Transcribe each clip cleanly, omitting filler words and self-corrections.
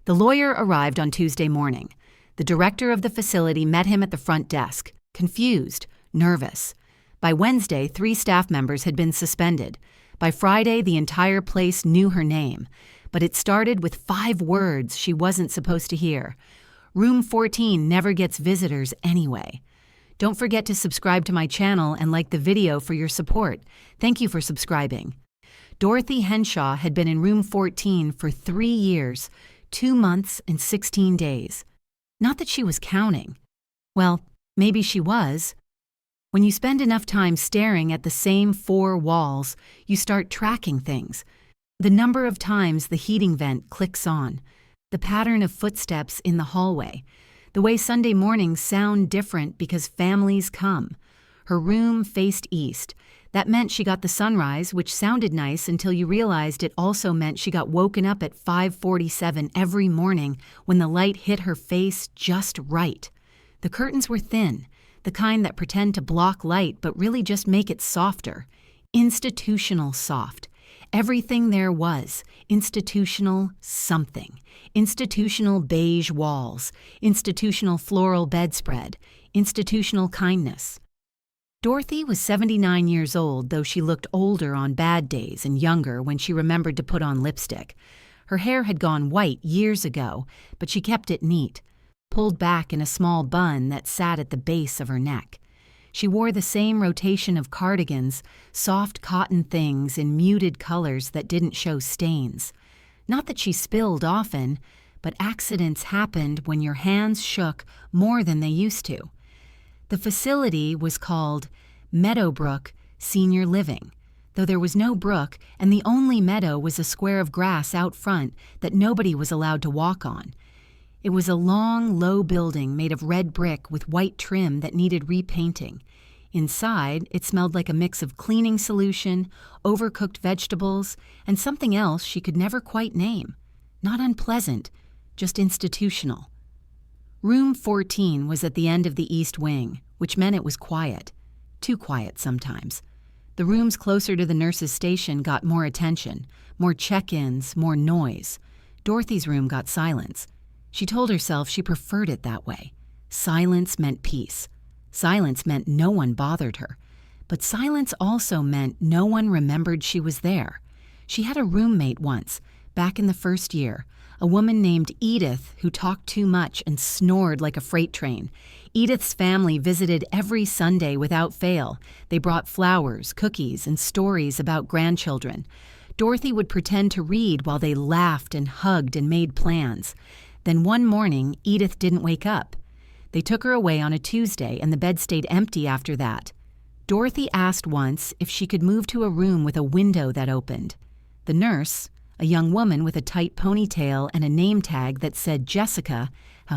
The lawyer arrived on Tuesday morning. The director of the facility met him at the front desk, confused, nervous. By Wednesday, 3 staff members had been suspended. By Friday, the entire place knew her name. But it started with 5 words she wasn't supposed to hear. Room 14 never gets visitors anyway. Don't forget to subscribe to my channel and like the video for your support. Thank you for subscribing. Dorothy Henshaw had been in room 14 for 3 years, 2 months and 16 days. Not that she was counting. Well, maybe she was. When you spend enough time staring at the same 4 walls, you start tracking things. The number of times the heating vent clicks on, the pattern of footsteps in the hallway, the way Sunday mornings sound different because families come. Her room faced east. That meant she got the sunrise, which sounded nice until you realized it also meant she got woken up at 5:47 every morning when the light hit her face just right. The curtains were thin, the kind that pretend to block light but really just make it softer. Institutional soft. Everything there was institutional something. Institutional beige walls, institutional floral bedspread, institutional kindness. Dorothy was 79 years old, though she looked older on bad days and younger when she remembered to put on lipstick. Her hair had gone white years ago, but she kept it neat, pulled back in a small bun that sat at the base of her neck. She wore the same rotation of cardigans, soft cotton things in muted colors that didn't show stains. Not that she spilled often, but accidents happened when your hands shook more than they used to. The facility was called Meadowbrook Senior Living, though there was no brook and the only meadow was a square of grass out front that nobody was allowed to walk on. It was a long, low building made of red brick with white trim that needed repainting. Inside, it smelled like a mix of cleaning solution, overcooked vegetables, and something else she could never quite name. Not unpleasant, just institutional. Room 14 was at the end of the east wing, which meant it was quiet. Too quiet sometimes. The rooms closer to the nurse's station got more attention, more check-ins, more noise. Dorothy's room got silence. She told herself she preferred it that way. Silence meant peace. Silence meant no one bothered her. But silence also meant no one remembered she was there. She had a roommate once, back in the first year, a woman named Edith who talked too much and snored like a freight train. Edith's family visited every Sunday without fail. They brought flowers, cookies, and stories about grandchildren. Dorothy would pretend to read while they laughed and hugged and made plans. Then one morning, Edith didn't wake up. They took her away on a Tuesday, and the bed stayed empty after that. Dorothy asked once if she could move to a room with a window that opened. The nurse, a young woman with a tight ponytail and a name tag that said Jessica,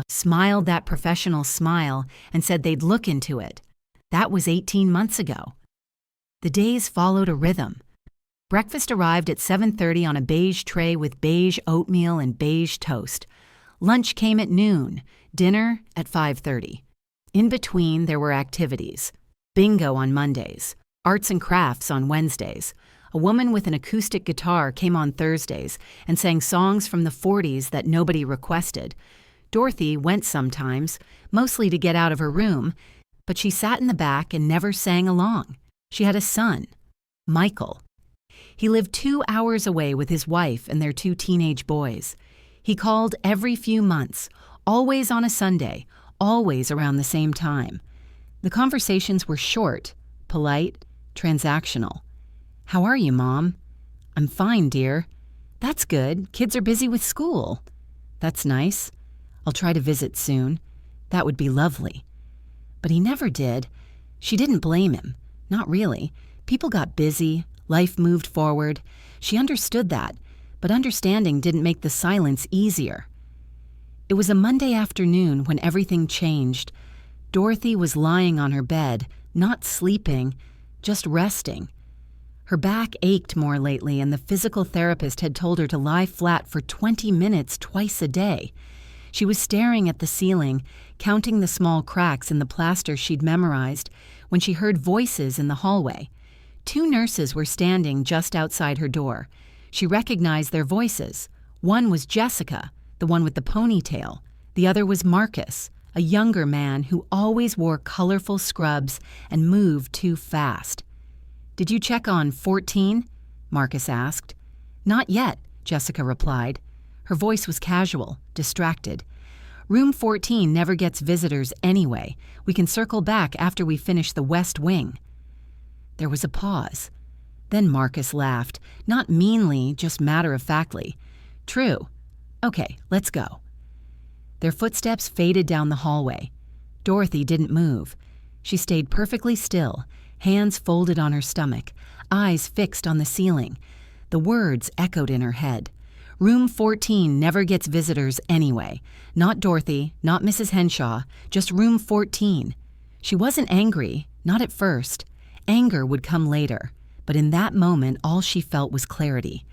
smiled that professional smile and said they'd look into it. That was 18 months ago. The days followed a rhythm. Breakfast arrived at 7:30 on a beige tray with beige oatmeal and beige toast. Lunch came at noon, dinner at 5:30. In between, there were activities. Bingo on Mondays, arts and crafts on Wednesdays. A woman with an acoustic guitar came on Thursdays and sang songs from the 40s that nobody requested. Dorothy went sometimes, mostly to get out of her room, but she sat in the back and never sang along. She had a son, Michael. He lived 2 hours away with his wife and their 2 teenage boys. He called every few months, always on a Sunday, always around the same time. The conversations were short, polite, transactional. "How are you, Mom?" "I'm fine, dear." "That's good. Kids are busy with school." "That's nice. I'll try to visit soon. That would be lovely." But he never did. She didn't blame him. Not really. People got busy. Life moved forward. She understood that. But understanding didn't make the silence easier. It was a Monday afternoon when everything changed. Dorothy was lying on her bed, not sleeping, just resting. Her back ached more lately, and the physical therapist had told her to lie flat for 20 minutes twice a day. She was staring at the ceiling, counting the small cracks in the plaster she'd memorized, when she heard voices in the hallway. 2 nurses were standing just outside her door. She recognized their voices. One was Jessica, the one with the ponytail. The other was Marcus, a younger man who always wore colorful scrubs and moved too fast. "Did you check on 14?" Marcus asked. "Not yet," Jessica replied. Her voice was casual, distracted. "Room 14 never gets visitors anyway. We can circle back after we finish the West Wing." There was a pause. Then Marcus laughed, not meanly, just matter-of-factly. "True. Okay, let's go." Their footsteps faded down the hallway. Dorothy didn't move. She stayed perfectly still, hands folded on her stomach, eyes fixed on the ceiling. The words echoed in her head. "Room 14 never gets visitors anyway. Not Dorothy, not Mrs. Henshaw, just room 14. She wasn't angry, not at first. Anger would come later. But in that moment, all she felt was clarity.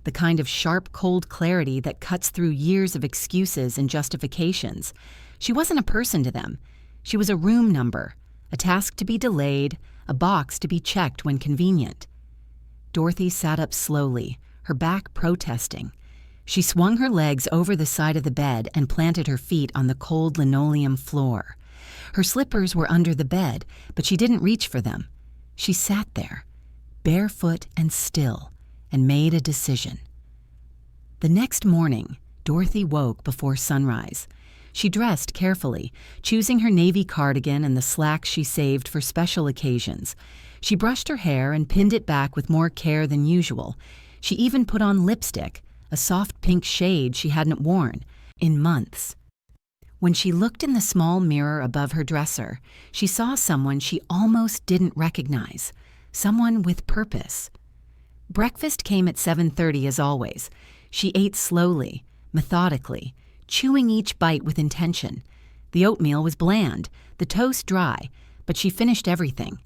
The kind of sharp, cold clarity that cuts through years of excuses and justifications. She wasn't a person to them. She was a room number, a task to be delayed, a box to be checked when convenient. Dorothy sat up slowly, her back protesting. She swung her legs over the side of the bed and planted her feet on the cold linoleum floor. Her slippers were under the bed, but she didn't reach for them. She sat there, barefoot and still, and made a decision. The next morning, Dorothy woke before sunrise. She dressed carefully, choosing her navy cardigan and the slacks she saved for special occasions. She brushed her hair and pinned it back with more care than usual. She even put on lipstick, a soft pink shade she hadn't worn in months. When she looked in the small mirror above her dresser, she saw someone she almost didn't recognize, someone with purpose. Breakfast came at 7:30 as always. She ate slowly, methodically, chewing each bite with intention. The oatmeal was bland, the toast dry, but she finished everything.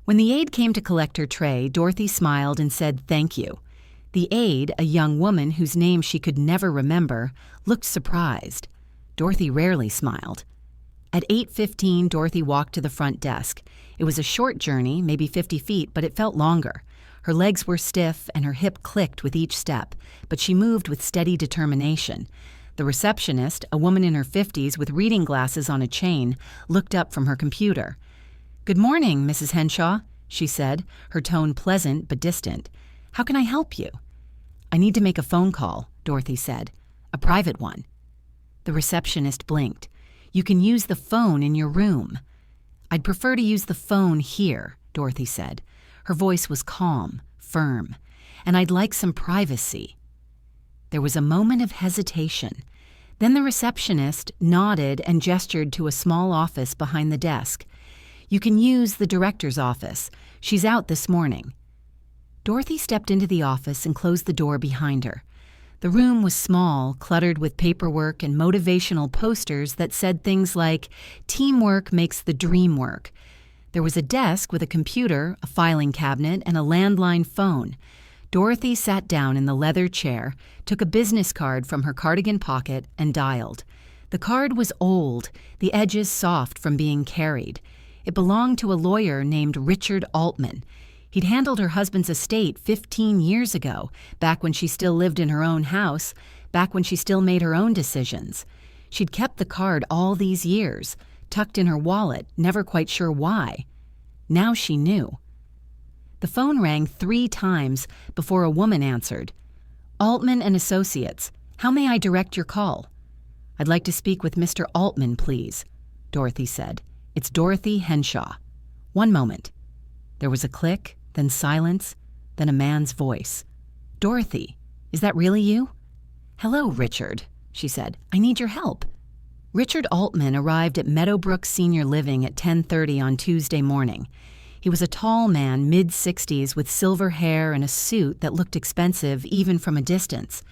When the aide came to collect her tray, Dorothy smiled and said thank you. The aide, a young woman whose name she could never remember, looked surprised. Dorothy rarely smiled. At 8:15, Dorothy walked to the front desk. It was a short journey, maybe 50 feet, but it felt longer. Her legs were stiff and her hip clicked with each step, but she moved with steady determination. The receptionist, a woman in her 50s with reading glasses on a chain, looked up from her computer. "Good morning, Mrs. Henshaw," she said, her tone pleasant but distant. "How can I help you?" "I need to make a phone call," Dorothy said. "A private one." The receptionist blinked. "You can use the phone in your room." "I'd prefer to use the phone here," Dorothy said. Her voice was calm, firm. "And I'd like some privacy." There was a moment of hesitation. Then the receptionist nodded and gestured to a small office behind the desk. "You can use the director's office. She's out this morning." Dorothy stepped into the office and closed the door behind her. The room was small, cluttered with paperwork and motivational posters that said things like, "Teamwork makes the dream work." There was a desk with a computer, a filing cabinet, and a landline phone. Dorothy sat down in the leather chair, took a business card from her cardigan pocket, and dialed. The card was old, the edges soft from being carried. It belonged to a lawyer named Richard Altman. He'd handled her husband's estate 15 years ago, back when she still lived in her own house, back when she still made her own decisions. She'd kept the card all these years, tucked in her wallet, never quite sure why. Now she knew. The phone rang 3 times before a woman answered. "Altman and Associates. How may I direct your call?" "I'd like to speak with Mr. Altman, please," Dorothy said. "It's Dorothy Henshaw." "One moment." There was a click, then silence, then a man's voice. "Dorothy, is that really you?" "Hello, Richard," she said. "I need your help." Richard Altman arrived at Meadowbrook Senior Living at 10:30 on Tuesday morning. He was a tall man, mid-60s, with silver hair and a suit that looked expensive even from a distance.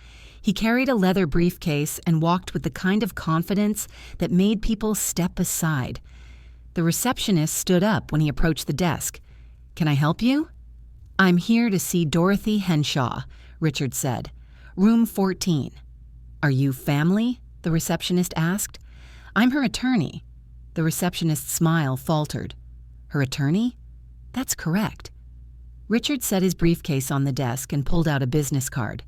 He carried a leather briefcase and walked with the kind of confidence that made people step aside. The receptionist stood up when he approached the desk. "Can I help you?" "I'm here to see Dorothy Henshaw," Richard said. "Room 14. "Are you family?" the receptionist asked. "I'm her attorney." The receptionist's smile faltered. "Her attorney?" "That's correct." Richard set his briefcase on the desk and pulled out a business card.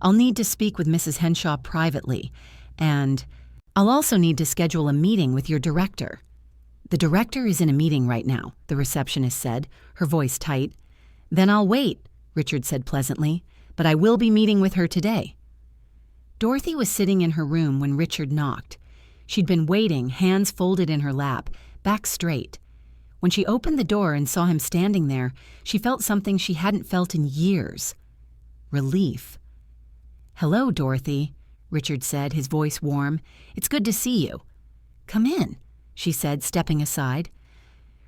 "I'll need to speak with Mrs. Henshaw privately. And I'll also need to schedule a meeting with your director. The director is in a meeting right now, the receptionist said, her voice tight. Then I'll wait, Richard said pleasantly, but I will be meeting with her today. Dorothy was sitting in her room when Richard knocked. She'd been waiting, hands folded in her lap, back straight. When she opened the door and saw him standing there, she felt something she hadn't felt in years. Relief. "Hello, Dorothy," Richard said, his voice warm. "It's good to see you." "Come in," she said, stepping aside.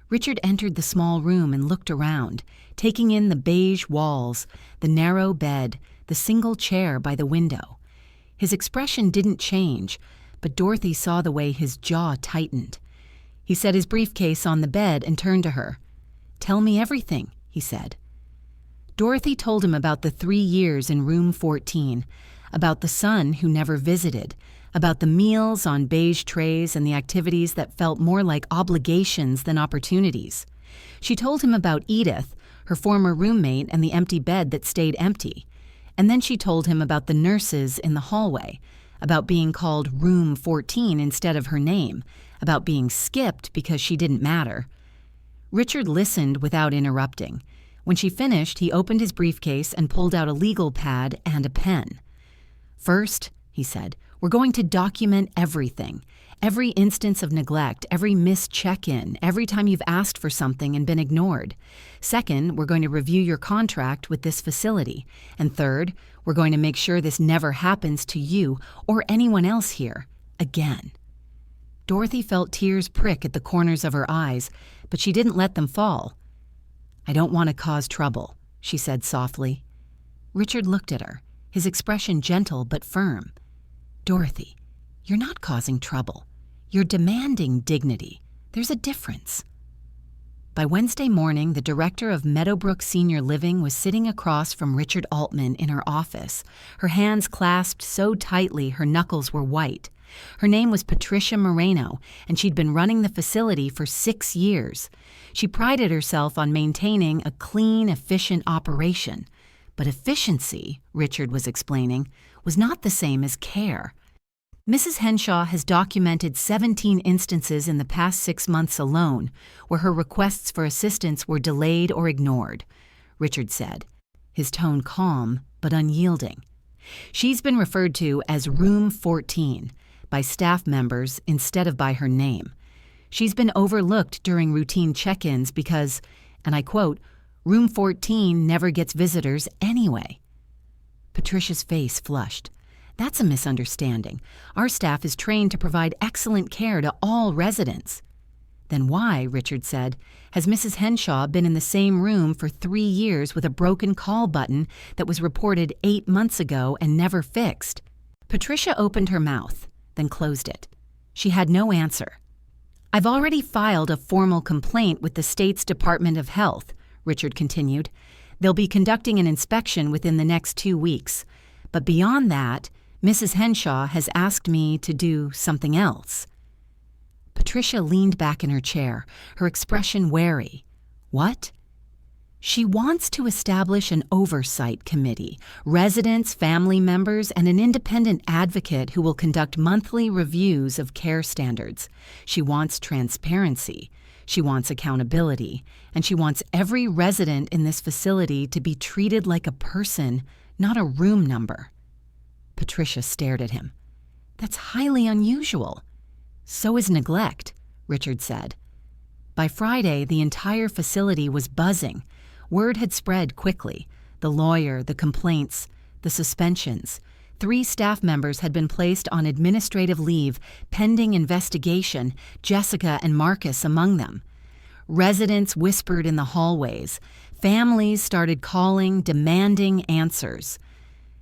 Richard entered the small room and looked around, taking in the beige walls, the narrow bed, the single chair by the window. His expression didn't change, but Dorothy saw the way his jaw tightened. He set his briefcase on the bed and turned to her. "Tell me everything," he said. Dorothy told him about the 3 years in room 14, about the son who never visited, about the meals on beige trays and the activities that felt more like obligations than opportunities. She told him about Edith, her former roommate, and the empty bed that stayed empty. And then she told him about the nurses in the hallway, about being called Room 14 instead of her name, about being skipped because she didn't matter. Richard listened without interrupting. When she finished, he opened his briefcase and pulled out a legal pad and a pen. "First," he said, "we're going to document everything. Every instance of neglect, every missed check-in, every time you've asked for something and been ignored. Second, we're going to review your contract with this facility. And third, we're going to make sure this never happens to you or anyone else here again." Dorothy felt tears prick at the corners of her eyes, but she didn't let them fall. "I don't want to cause trouble," she said softly. Richard looked at her, his expression gentle but firm. "Dorothy, you're not causing trouble. You're demanding dignity. There's a difference." By Wednesday morning, the director of Meadowbrook Senior Living was sitting across from Richard Altman in her office, her hands clasped so tightly her knuckles were white. Her name was Patricia Moreno, and she'd been running the facility for 6 years. She prided herself on maintaining a clean, efficient operation. But efficiency, Richard was explaining, was not the same as care. Mrs. Henshaw has documented 17 instances in the past 6 months alone where her requests for assistance were delayed or ignored, Richard said, his tone calm but unyielding. She's been referred to as Room 14 by staff members instead of by her name. She's been overlooked during routine check-ins because, and I quote, "Room 14 never gets visitors anyway." Patricia's face flushed. "That's a misunderstanding. Our staff is trained to provide excellent care to all residents." "Then why," Richard said, "has Mrs. Henshaw been in the same room for 3 years with a broken call button that was reported 8 months ago and never fixed?" Patricia opened her mouth, then closed it. She had no answer. "I've already filed a formal complaint with the state's Department of Health," Richard continued. "They'll be conducting an inspection within the next 2 weeks. But beyond that, Mrs. Henshaw has asked me to do something else." Patricia leaned back in her chair, her expression wary. "What?" "She wants to establish an oversight committee, residents, family members, and an independent advocate who will conduct monthly reviews of care standards. She wants transparency. She wants accountability. And she wants every resident in this facility to be treated like a person, not a room number." Patricia stared at him. "That's highly unusual." "So is neglect," Richard said. By Friday, the entire facility was buzzing. Word had spread quickly. The lawyer, the complaints, the suspensions. 3 staff members had been placed on administrative leave pending investigation, Jessica and Marcus among them. Residents whispered in the hallways. Families started calling, demanding answers.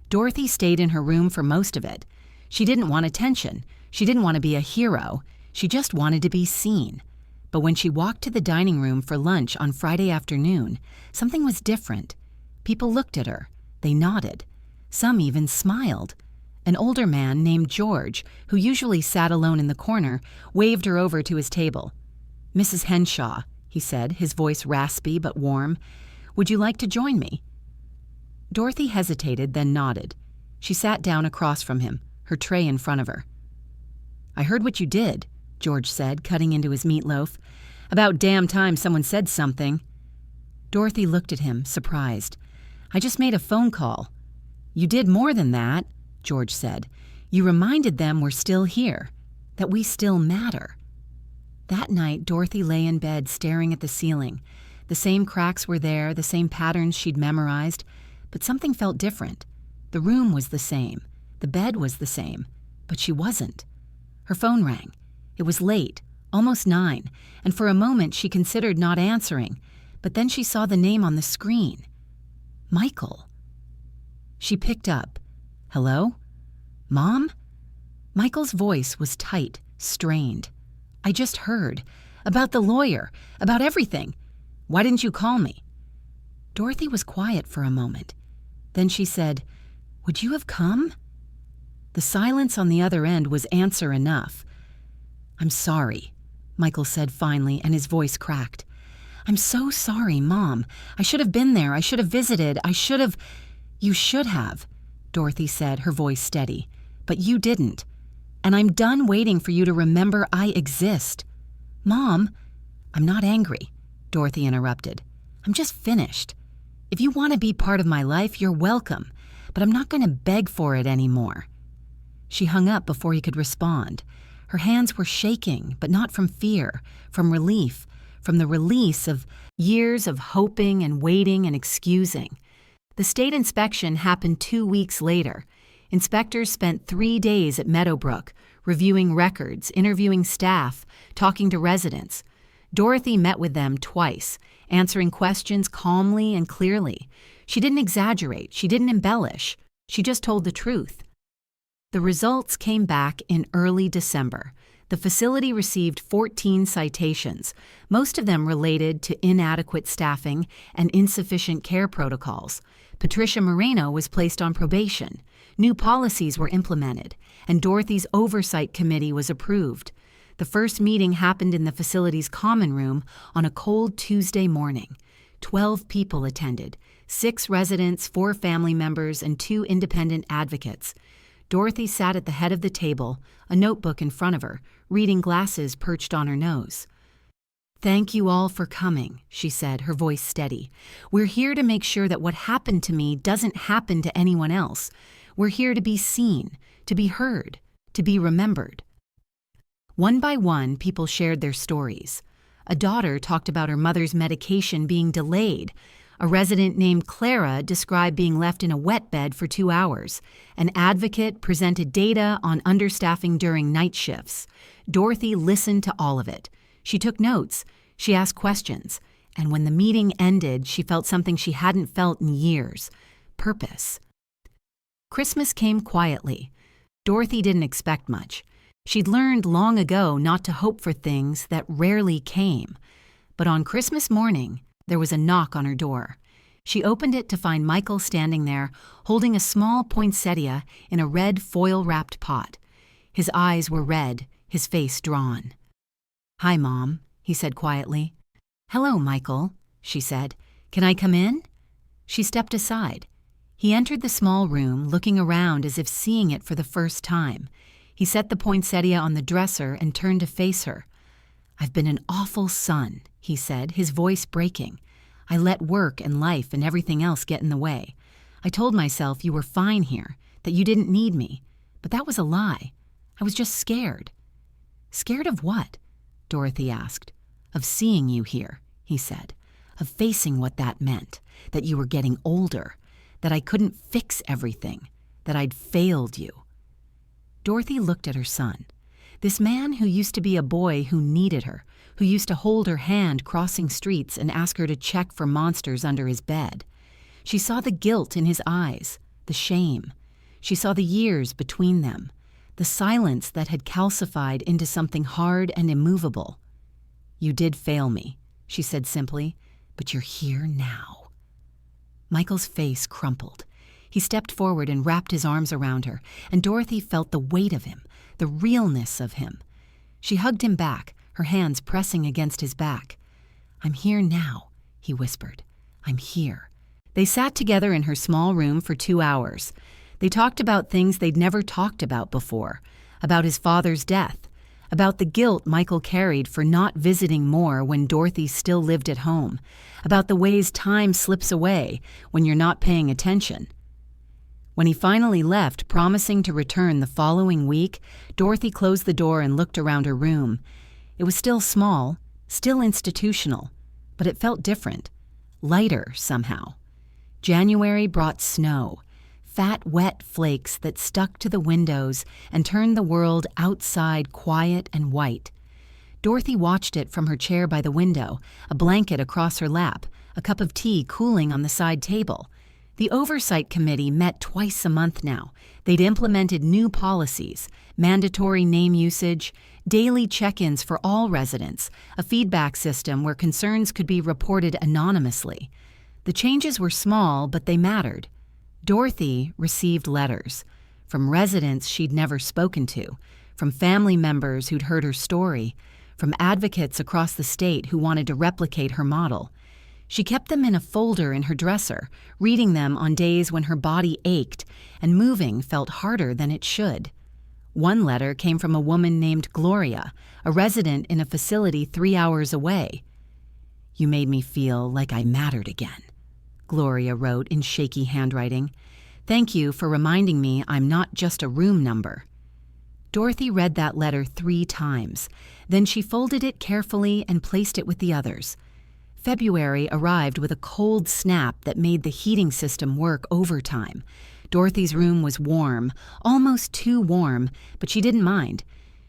Dorothy stayed in her room for most of it. She didn't want attention. She didn't want to be a hero. She just wanted to be seen. But when she walked to the dining room for lunch on Friday afternoon, something was different. People looked at her. They nodded. Some even smiled. An older man named George, who usually sat alone in the corner, waved her over to his table. "Mrs. Henshaw," he said, his voice raspy but warm, "would you like to join me?" Dorothy hesitated, then nodded. She sat down across from him, her tray in front of her. "I heard what you did," George said, cutting into his meatloaf. "About damn time someone said something." Dorothy looked at him, surprised. "I just made a phone call." "You did more than that," George said. "You reminded them we're still here, that we still matter." That night, Dorothy lay in bed staring at the ceiling. The same cracks were there, the same patterns she'd memorized, but something felt different. The room was the same, the bed was the same, but she wasn't. Her phone rang. It was late, almost 9, and for a moment she considered not answering, but then she saw the name on the screen. Michael. She picked up. "Hello? Mom?" Michael's voice was tight, strained. "I just heard. About the lawyer. About everything. Why didn't you call me?" Dorothy was quiet for a moment. Then she said, "Would you have come?" The silence on the other end was answer enough. "I'm sorry," Michael said finally, and his voice cracked. "I'm so sorry, Mom. I should have been there. I should have visited. I should have—" "You should have," Dorothy said, her voice steady. "But you didn't. And I'm done waiting for you to remember I exist." "Mom." "I'm not angry," Dorothy interrupted. "I'm just finished. If you want to be part of my life, you're welcome, but I'm not going to beg for it anymore." She hung up before he could respond. Her hands were shaking, but not from fear, from relief, from the release of years of hoping and waiting and excusing. The state inspection happened 2 weeks later. Inspectors spent 3 days at Meadowbrook, reviewing records, interviewing staff, talking to residents. Dorothy met with them twice, answering questions calmly and clearly. She didn't exaggerate, she didn't embellish, she just told the truth. The results came back in early December. The facility received 14 citations, most of them related to inadequate staffing and insufficient care protocols. Patricia Moreno was placed on probation. New policies were implemented, and Dorothy's oversight committee was approved. The first meeting happened in the facility's common room on a cold Tuesday morning. 12 people attended, 6 residents, 4 family members, and 2 independent advocates. Dorothy sat at the head of the table, a notebook in front of her, reading glasses perched on her nose. "Thank you all for coming," she said, her voice steady. "We're here to make sure that what happened to me doesn't happen to anyone else. We're here to be seen, to be heard, to be remembered." One by one, people shared their stories. A daughter talked about her mother's medication being delayed. A resident named Clara described being left in a wet bed for 2 hours. An advocate presented data on understaffing during night shifts. Dorothy listened to all of it. She took notes. She asked questions. And when the meeting ended, she felt something she hadn't felt in years: purpose. Christmas came quietly. Dorothy didn't expect much. She'd learned long ago not to hope for things that rarely came. But on Christmas morning, there was a knock on her door. She opened it to find Michael standing there, holding a small poinsettia in a red foil-wrapped pot. His eyes were red, his face drawn. "Hi, Mom," he said quietly. "Hello, Michael," she said. "Can I come in?" She stepped aside. He entered the small room, looking around as if seeing it for the first time. He set the poinsettia on the dresser and turned to face her. "I've been an awful son," he said, his voice breaking. "I let work and life and everything else get in the way. I told myself you were fine here, that you didn't need me. But that was a lie. I was just scared." "Scared of what?" Dorothy asked. "Of seeing you here," he said. "Of facing what that meant, that you were getting older, that I couldn't fix everything, that I'd failed you." Dorothy looked at her son. This man who used to be a boy who needed her, who used to hold her hand crossing streets and ask her to check for monsters under his bed. She saw the guilt in his eyes, the shame. She saw the years between them, the silence that had calcified into something hard and immovable. "You did fail me," she said simply, "but you're here now." Michael's face crumpled. He stepped forward and wrapped his arms around her, and Dorothy felt the weight of him, the realness of him. She hugged him back, her hands pressing against his back. "I'm here now," he whispered. "I'm here." They sat together in her small room for 2 hours. They talked about things they'd never talked about before, about his father's death, about the guilt Michael carried for not visiting more when Dorothy still lived at home, about the ways time slips away when you're not paying attention. When he finally left, promising to return the following week, Dorothy closed the door and looked around her room. It was still small, still institutional, but it felt different, lighter somehow. January brought snow, fat, wet flakes that stuck to the windows and turned the world outside quiet and white. Dorothy watched it from her chair by the window, a blanket across her lap, a cup of tea cooling on the side table. The Oversight Committee met twice a month now. They'd implemented new policies, mandatory name usage, daily check-ins for all residents, a feedback system where concerns could be reported anonymously. The changes were small, but they mattered. Dorothy received letters from residents she'd never spoken to, from family members who'd heard her story, from advocates across the state who wanted to replicate her model. She kept them in a folder in her dresser, reading them on days when her body ached and moving felt harder than it should. One letter came from a woman named Gloria, a resident in a facility 3 hours away. "You made me feel like I mattered again," Gloria wrote in shaky handwriting. "Thank you for reminding me I'm not just a room number." Dorothy read that letter 3 times. Then she folded it carefully and placed it with the others. February arrived with a cold snap that made the heating system work overtime. Dorothy's room was warm, almost too warm, but she didn't mind.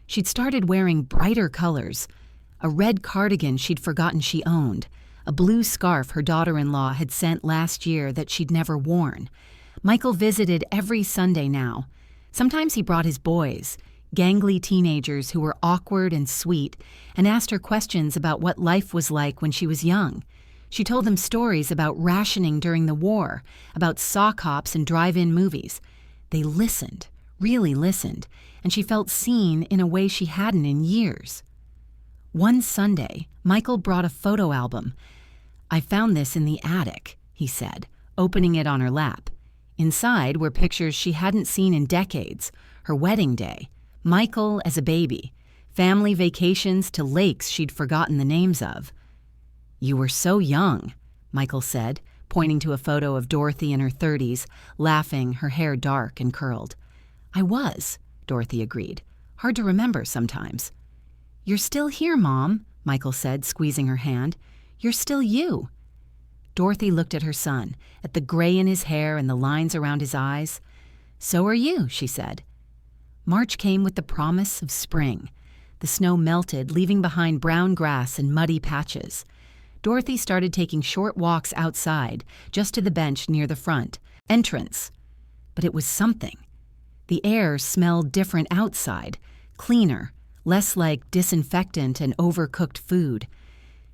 She'd started wearing brighter colors. A red cardigan she'd forgotten she owned, a blue scarf her daughter-in-law had sent last year that she'd never worn. Michael visited every Sunday now. Sometimes he brought his boys, gangly teenagers who were awkward and sweet, and asked her questions about what life was like when she was young. She told them stories about rationing during the war, about sock hops and drive-in movies. They listened, really listened, and she felt seen in a way she hadn't in years. One Sunday, Michael brought a photo album. "I found this in the attic," he said, opening it on her lap. Inside were pictures she hadn't seen in decades, her wedding day, Michael as a baby, family vacations to lakes she'd forgotten the names of. "You were so young," Michael said, pointing to a photo of Dorothy in her 30s, laughing, her hair dark and curled. "I was," Dorothy agreed. "Hard to remember sometimes." "You're still here, Mom," Michael said, squeezing her hand. "You're still you." Dorothy looked at her son, at the gray in his hair and the lines around his eyes. "So are you," she said. March came with the promise of spring. The snow melted, leaving behind brown grass and muddy patches. Dorothy started taking short walks outside, just to the bench near the front entrance. But it was something. The air smelled different outside, cleaner, less like disinfectant and overcooked food.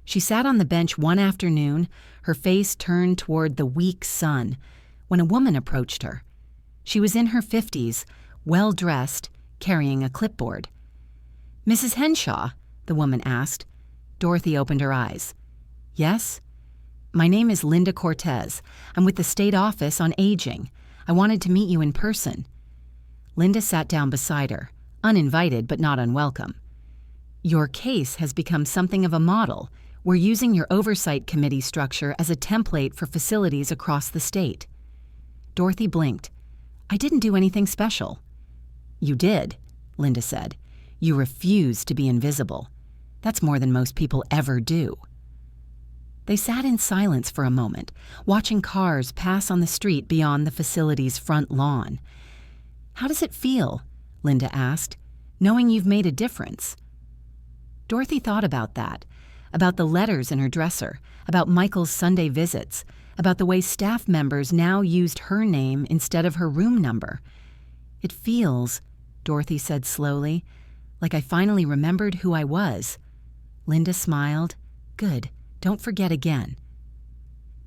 She sat on the bench one afternoon, her face turned toward the weak sun, when a woman approached her. She was in her 50s, well-dressed, carrying a clipboard. "Mrs. Henshaw?" the woman asked. Dorothy opened her eyes. "Yes?" "My name is Linda Cortez. I'm with the State Office on Aging. I wanted to meet you in person." Linda sat down beside her, uninvited but not unwelcome. "Your case has become something of a model. We're using your Oversight Committee structure as a template for facilities across the state." Dorothy blinked. "I didn't do anything special." "You did," Linda said. "You refused to be invisible. That's more than most people ever do." They sat in silence for a moment, watching cars pass on the street beyond the facility's front lawn. "How does it feel?" Linda asked, "knowing you've made a difference?" Dorothy thought about that, about the letters in her dresser, about Michael's Sunday visits, about the way staff members now used her name instead of her room number. "It feels," Dorothy said slowly, "like I finally remembered who I was." Linda smiled. "Good. Don't forget again."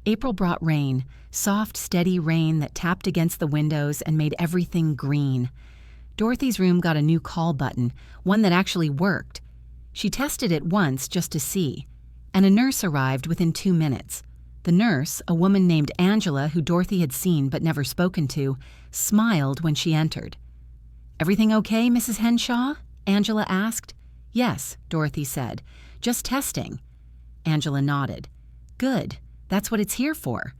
April brought rain, soft, steady rain that tapped against the windows and made everything green. Dorothy's room got a new call button, one that actually worked. She tested it once just to see, and a nurse arrived within 2 minutes. The nurse, a woman named Angela who Dorothy had seen but never spoken to, smiled when she entered. "Everything okay, Mrs. Henshaw?" Angela asked. "Yes," Dorothy said. "Just testing." Angela nodded. "Good. That's what it's here for."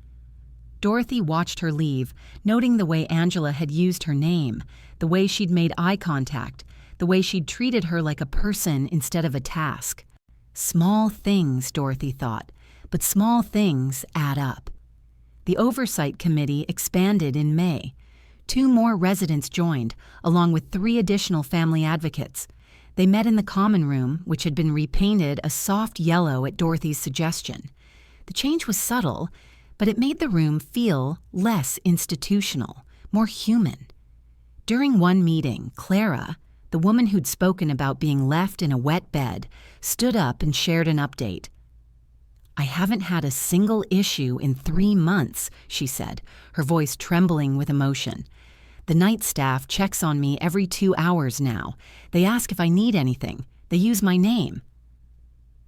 Dorothy watched her leave, noting the way Angela had used her name, the way she'd made eye contact, the way she'd treated her like a person instead of a task. Small things, Dorothy thought, but small things add up. The Oversight Committee expanded in May. 2 more residents joined, along with 3 additional family advocates. They met in the common room, which had been repainted a soft yellow at Dorothy's suggestion. The change was subtle, but it made the room feel less institutional, more human. During one meeting, Clara, the woman who'd spoken about being left in a wet bed, stood up and shared an update. "I haven't had a single issue in 3 months," she said, her voice trembling with emotion. "The night staff checks on me every 2 hours now. They ask if I need anything. They use my name."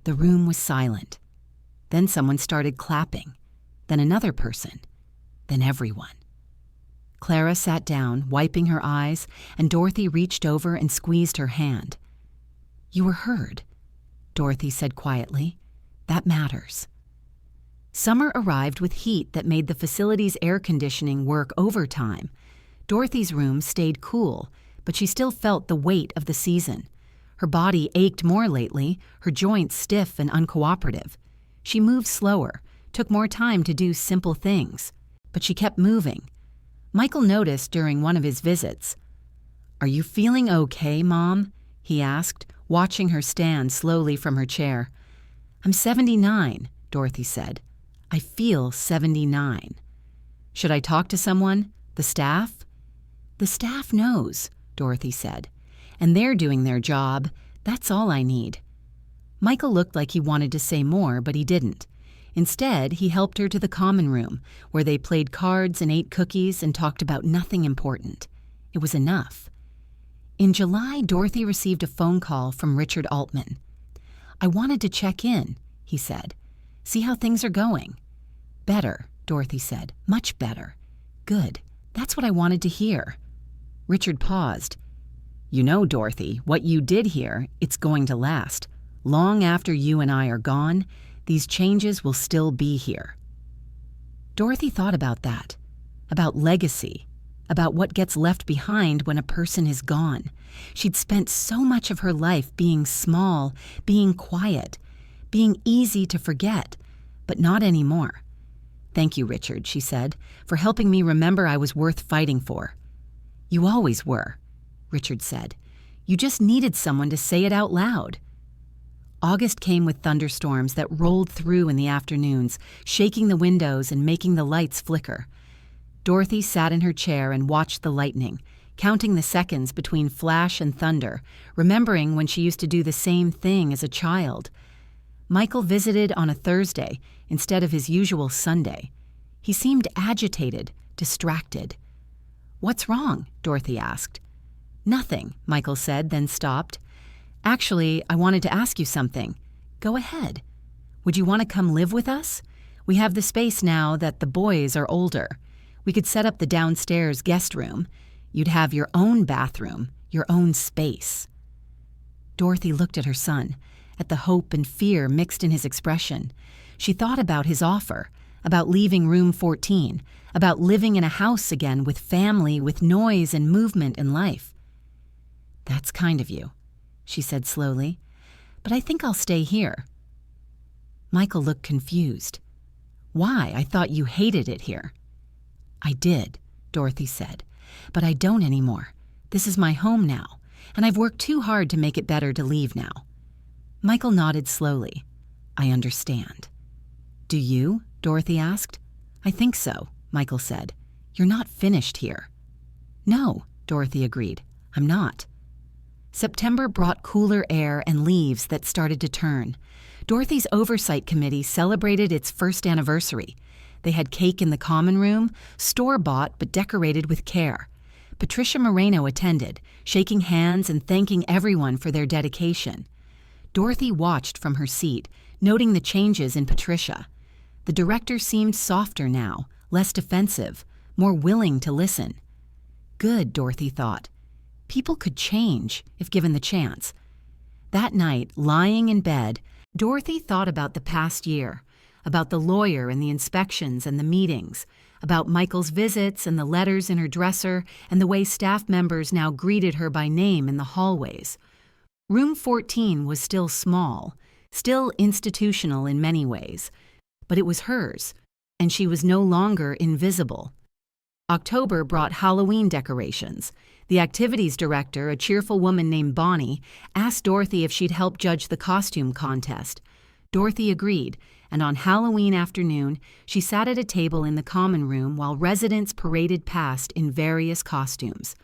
The room was silent. Then someone started clapping. Then another person. Then everyone. Clara sat down, wiping her eyes, and Dorothy reached over and squeezed her hand. "You were heard," Dorothy said quietly. "That matters." Summer arrived with heat that made the facility's air conditioning work overtime. Dorothy's room stayed cool, but she still felt the weight of the season. Her body ached more lately, her joints stiff and uncooperative. She moved slower, took more time to do simple things, but she kept moving. Michael noticed during one of his visits. "Are you feeling okay, Mom?" he asked, watching her stand slowly from her chair. "I'm 79, Dorothy said. "I feel 79. "Should I talk to someone? The staff?" "The staff knows," Dorothy said. "And they're doing their job. That's all I need." Michael looked like he wanted to say more, but he didn't. Instead, he helped her to the common room, where they played cards and ate cookies and talked about nothing important. It was enough. In July, Dorothy received a phone call from Richard Altman. "I wanted to check in," he said. "See how things are going." "Better," Dorothy said. "Much better." "Good. That's what I wanted to hear." Richard paused. "You know, Dorothy, what you did here, it's going to last. Long after you and I are gone, these changes will still be here." Dorothy thought about that, about legacy, about what gets left behind when a person is gone. She'd spent so much of her life being small, being quiet, being easy to forget, but not anymore. "Thank you, Richard," she said, "for helping me remember I was worth fighting for." "You always were," Richard said. "You just needed someone to say it out loud." August came with thunderstorms that rolled through in the afternoons, shaking the windows and making the lights flicker. Dorothy sat in her chair and watched the lightning, counting the seconds between flash and thunder, remembering when she used to do the same thing as a child. Michael visited on a Thursday instead of his usual Sunday. He seemed agitated, distracted. "What's wrong?" Dorothy asked. "Nothing," Michael said, then stopped. "Actually, I wanted to ask you something." "Go ahead." "Would you want to come live with us? We have the space now that the boys are older. We could set up the downstairs guest room. You'd have your own bathroom, your own space." Dorothy looked at her son, at the hope and fear mixed in his expression. She thought about his offer, about leaving room 14, about living in a house again with family, with noise and movement and life. "That's kind of you," she said slowly, "but I think I'll stay here." Michael looked confused. "Why? I thought you hated it here." "I did," Dorothy said, "but I don't anymore. This is my home now, and I've worked too hard to make it better to leave now." Michael nodded slowly. "I understand." "Do you?" Dorothy asked. "I think so," Michael said. "You're not finished here." "No," Dorothy agreed. "I'm not." September brought cooler air and leaves that started to turn. Dorothy's Oversight Committee celebrated its first anniversary. They had cake in the common room, store-bought but decorated with care. Patricia Moreno attended, shaking hands and thanking everyone for their dedication. Dorothy watched from her seat, noting the changes in Patricia. The director seemed softer now, less defensive, more willing to listen. Good, Dorothy thought. People could change if given the chance. That night, lying in bed, Dorothy thought about the past year, about the lawyer and the inspections and the meetings, about Michael's visits and the letters in her dresser and the way staff members now greeted her by name in the hallways. Room 14 was still small, still institutional in many ways, but it was hers, and she was no longer invisible. October brought Halloween decorations. The activities director, a cheerful woman named Bonnie, asked Dorothy if she'd help judge the costume contest. Dorothy agreed, and on Halloween afternoon, she sat at a table in the common room while residents paraded past in various costumes.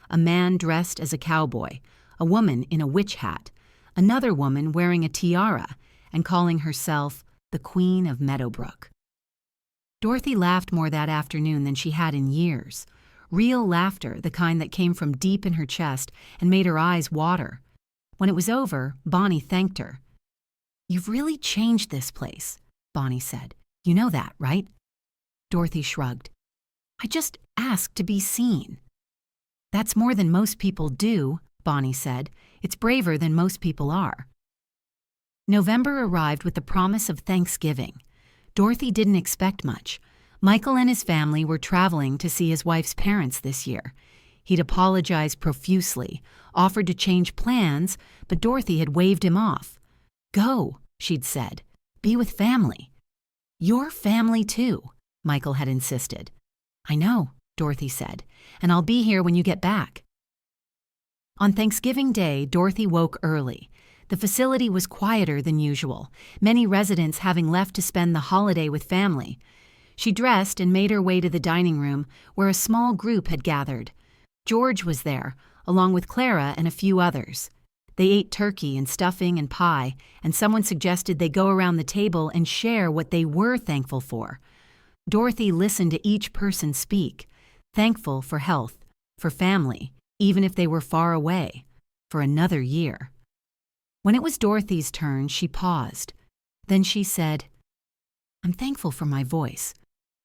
A man dressed as a cowboy, a woman in a witch hat, another woman wearing a tiara and calling herself the Queen of Meadowbrook. Dorothy laughed more that afternoon than she had in years. Real laughter, the kind that came from deep in her chest and made her eyes water. When it was over, Bonnie thanked her. "You've really changed this place," Bonnie said. "You know that, right?" Dorothy shrugged. "I just asked to be seen." "That's more than most people do," Bonnie said. "It's braver than most people are." November arrived with the promise of Thanksgiving. Dorothy didn't expect much. Michael and his family were traveling to see his wife's parents this year. He'd apologized profusely, offered to change plans, but Dorothy had waved him off. "Go," she'd said. "Be with family." "Your family too," Michael had insisted. "I know," Dorothy said, "and I'll be here when you get back." On Thanksgiving Day, Dorothy woke early. The facility was quieter than usual, many residents having left to spend the holiday with family. She dressed and made her way to the dining room, where a small group had gathered. George was there, along with Clara and a few others. They ate turkey and stuffing and pie, and someone suggested they go around the table and share what they were thankful for. Dorothy listened to each person speak, thankful for health, for family, even if they were far away, for another year. When it was Dorothy's turn, she paused. Then she said, "I'm thankful for my voice,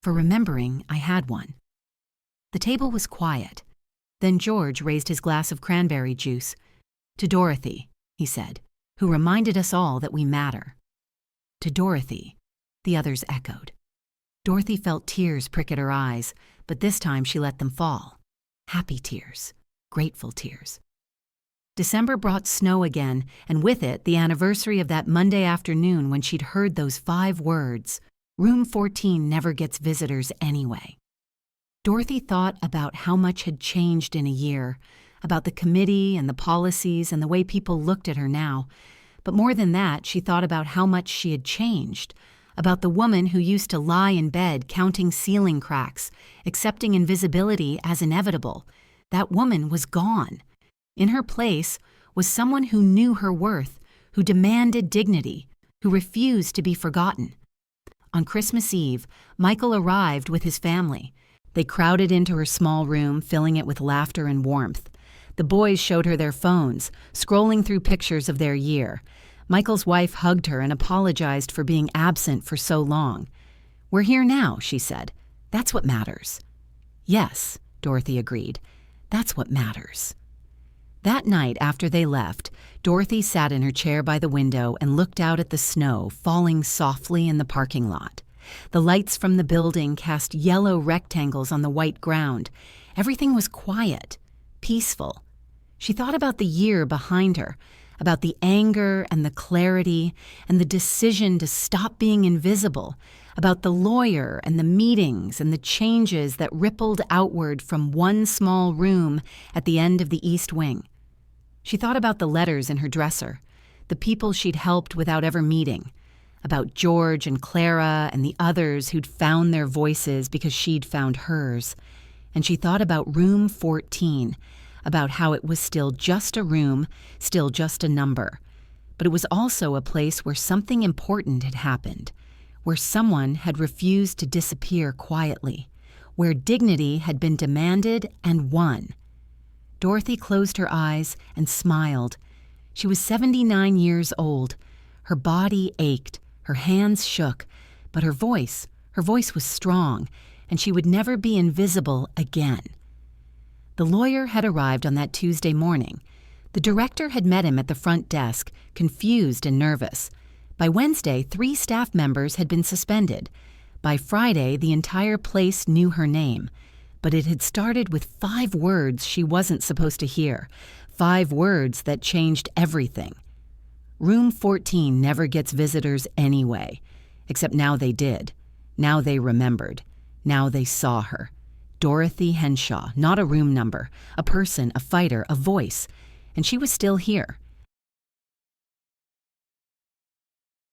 for remembering I had one." The table was quiet. Then George raised his glass of cranberry juice. "To Dorothy," he said, "who reminded us all that we matter." "To Dorothy," the others echoed. Dorothy felt tears prick at her eyes, but this time she let them fall. Happy tears, grateful tears. December brought snow again, and with it the anniversary of that Monday afternoon when she'd heard those 5 words, "Room 14 never gets visitors anyway." Dorothy thought about how much had changed in a year, about the committee and the policies and the way people looked at her now. But more than that, she thought about how much she had changed, about the woman who used to lie in bed counting ceiling cracks, accepting invisibility as inevitable. That woman was gone. In her place was someone who knew her worth, who demanded dignity, who refused to be forgotten. On Christmas Eve, Michael arrived with his family. They crowded into her small room, filling it with laughter and warmth. The boys showed her their phones, scrolling through pictures of their year. Michael's wife hugged her and apologized for being absent for so long. "We're here now," she said. "That's what matters." "Yes," Dorothy agreed. "That's what matters." That night after they left, Dorothy sat in her chair by the window and looked out at the snow falling softly in the parking lot. The lights from the building cast yellow rectangles on the white ground. Everything was quiet, peaceful. She thought about the year behind her, about the anger and the clarity and the decision to stop being invisible, about the lawyer and the meetings and the changes that rippled outward from one small room at the end of the East Wing. She thought about the letters in her dresser, the people she'd helped without ever meeting, about George and Clara and the others who'd found their voices because she'd found hers. And she thought about room 14, about how it was still just a room, still just a number. But it was also a place where something important had happened, where someone had refused to disappear quietly, where dignity had been demanded and won. Dorothy closed her eyes and smiled. She was 79 years old. Her body ached, her hands shook, but her voice was strong, and she would never be invisible again. The lawyer had arrived on that Tuesday morning. The director had met him at the front desk, confused and nervous. By Wednesday, 3 staff members had been suspended. By Friday, the entire place knew her name. But it had started with 5 words she wasn't supposed to hear, 5 words that changed everything. Room 14 never gets visitors anyway, except now they did. Now they remembered. Now they saw her. Dorothy Henshaw, not a room number, a person, a fighter, a voice. And she was still here.